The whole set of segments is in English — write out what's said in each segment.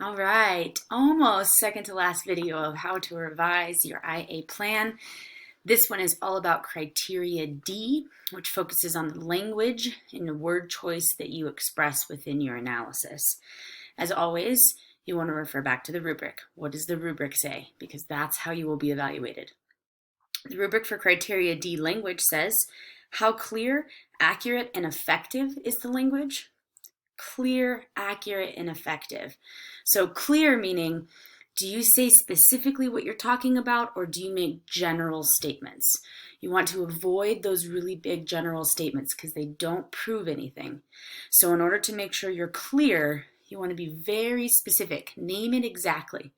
All right, almost second to last video of how to revise your IA plan. This one is all about criteria D, which focuses on the language and the word choice that you express within your analysis. As always, you want to refer back to the rubric. What does the rubric say? Because that's how you will be evaluated. The rubric for criteria D language says, how clear, accurate, and effective is the language? Clear, accurate, and effective. So clear meaning, do you say specifically what you're talking about, or do you make general statements? You want to avoid those really big general statements because they don't prove anything. So in order to make sure you're clear, you want to be very specific. Name it exactly.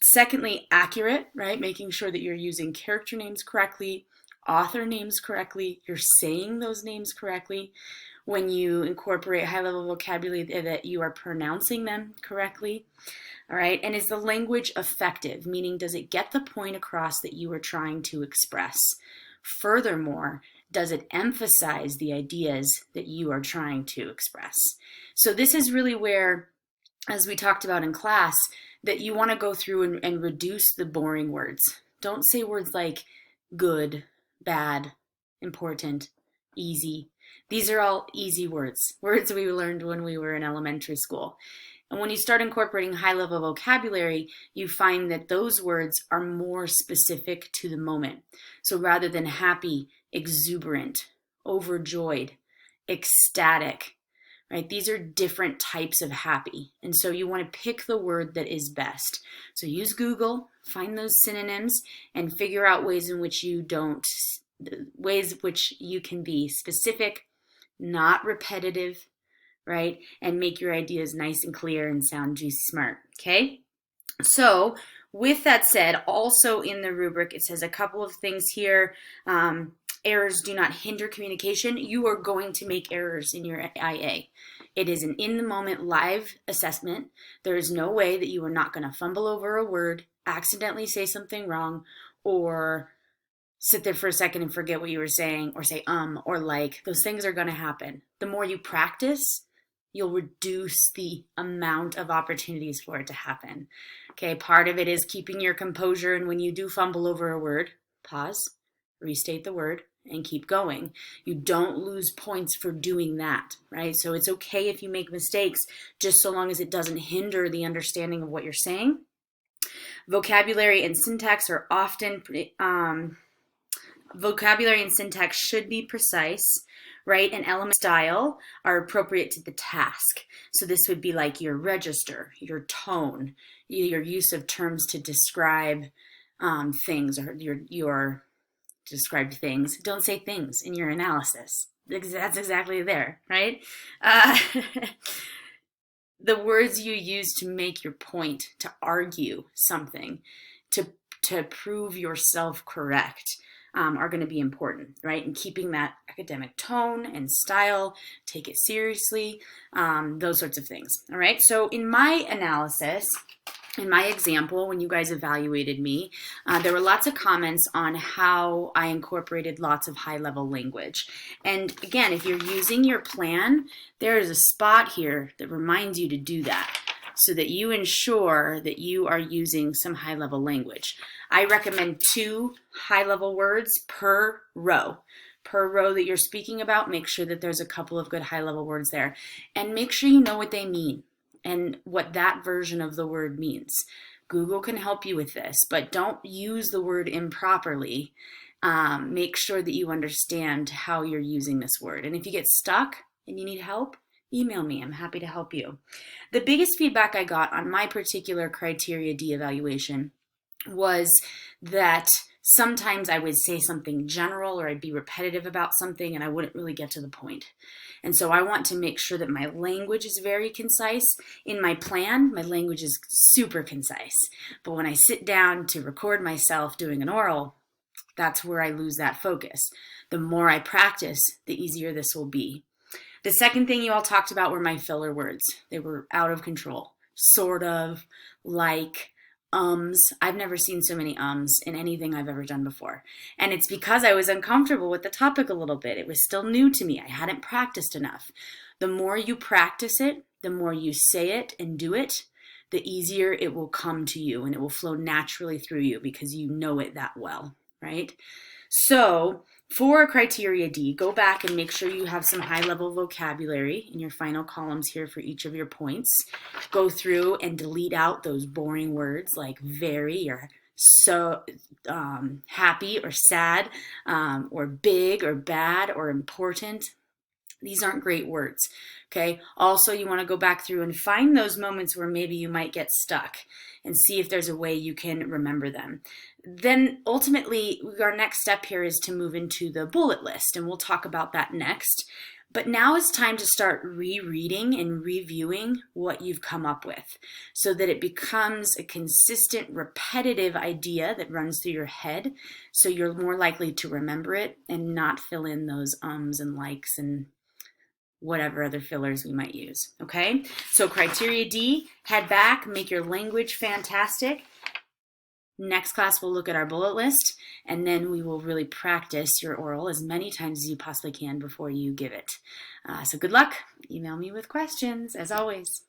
Secondly, accurate, right? Making sure that you're using character names correctly, author names correctly, you're saying those names correctly. When you incorporate high-level vocabulary, that you are pronouncing them correctly. All right, and is the language effective? Meaning, does it get the point across that you are trying to express? Furthermore, does it emphasize the ideas that you are trying to express? So this is really where, as we talked about in class, that you want to go through and reduce the boring words. Don't say words like good, bad, important, easy. These are all easy words we learned when we were in elementary school. And when you start incorporating high-level vocabulary, you find that those words are more specific to the moment. So rather than happy, exuberant, overjoyed, ecstatic, right? These are different types of happy. And so you want to pick the word that is best. So use Google, find those synonyms, and figure out ways in which you can be specific, not repetitive, right? And make your ideas nice and clear and sound juicy smart, okay? So with that said, also in the rubric, it says a couple of things here. Errors do not hinder communication. You are going to make errors in your IA. It is an in-the-moment live assessment. There is no way that you are not going to fumble over a word, accidentally say something wrong, or sit there for a second and forget what you were saying, or say or like. Those things are going to happen. The more you practice, you'll reduce the amount of opportunities for it to happen. Okay, part of it is keeping your composure, and when you do fumble over a word, pause, restate the word, and keep going. You don't lose points for doing that, right? So it's okay if you make mistakes, just so long as it doesn't hinder the understanding of what you're saying. Vocabulary and syntax are often vocabulary and syntax should be precise, right? And element style are appropriate to the task. So this would be like your register, your tone, your use of terms to describe things, or your described things. Don't say things in your analysis. That's exactly there, right? The words you use to make your point, to argue something, to prove yourself correct, are going to be important, right? And keeping that academic tone and style, take it seriously, those sorts of things, all right? So in my analysis, in my example, when you guys evaluated me, there were lots of comments on how I incorporated lots of high-level language. And again, if you're using your plan, there is a spot here that reminds you to do that, so that you ensure that you are using some high-level language. I recommend 2 high-level words per row. Per row that you're speaking about, make sure that there's a couple of good high-level words there. And make sure you know what they mean and what that version of the word means. Google can help you with this, but don't use the word improperly. Make sure that you understand how you're using this word. And if you get stuck and you need help, email me. I'm happy to help you. The biggest feedback I got on my particular criteria D evaluation was that sometimes I would say something general, or I'd be repetitive about something, and I wouldn't really get to the point. And so I want to make sure that my language is very concise. In my plan, my language is super concise. But when I sit down to record myself doing an oral, that's where I lose that focus. The more I practice, the easier this will be. The second thing you all talked about were my filler words. They were out of control. Sort of, like, ums. I've never seen so many ums in anything I've ever done before. And it's because I was uncomfortable with the topic a little bit. It was still new to me. I hadn't practiced enough. The more you practice it, the more you say it and do it, the easier it will come to you and it will flow naturally through you because you know it that well, right? So for criteria D, go back and make sure you have some high-level vocabulary in your final columns here for each of your points. Go through and delete out those boring words like very or so, happy or sad, or big or bad or important. These aren't great words, okay? Also, you want to go back through and find those moments where maybe you might get stuck and see if there's a way you can remember them. Then ultimately, our next step here is to move into the bullet list, and we'll talk about that next. But now it's time to start rereading and reviewing what you've come up with so that it becomes a consistent, repetitive idea that runs through your head so you're more likely to remember it and not fill in those ums and likes and whatever other fillers we might use, okay? So criteria D, head back, make your language fantastic. Next class, we'll look at our bullet list, and then we will really practice your oral as many times as you possibly can before you give it. So good luck. Email me with questions, as always.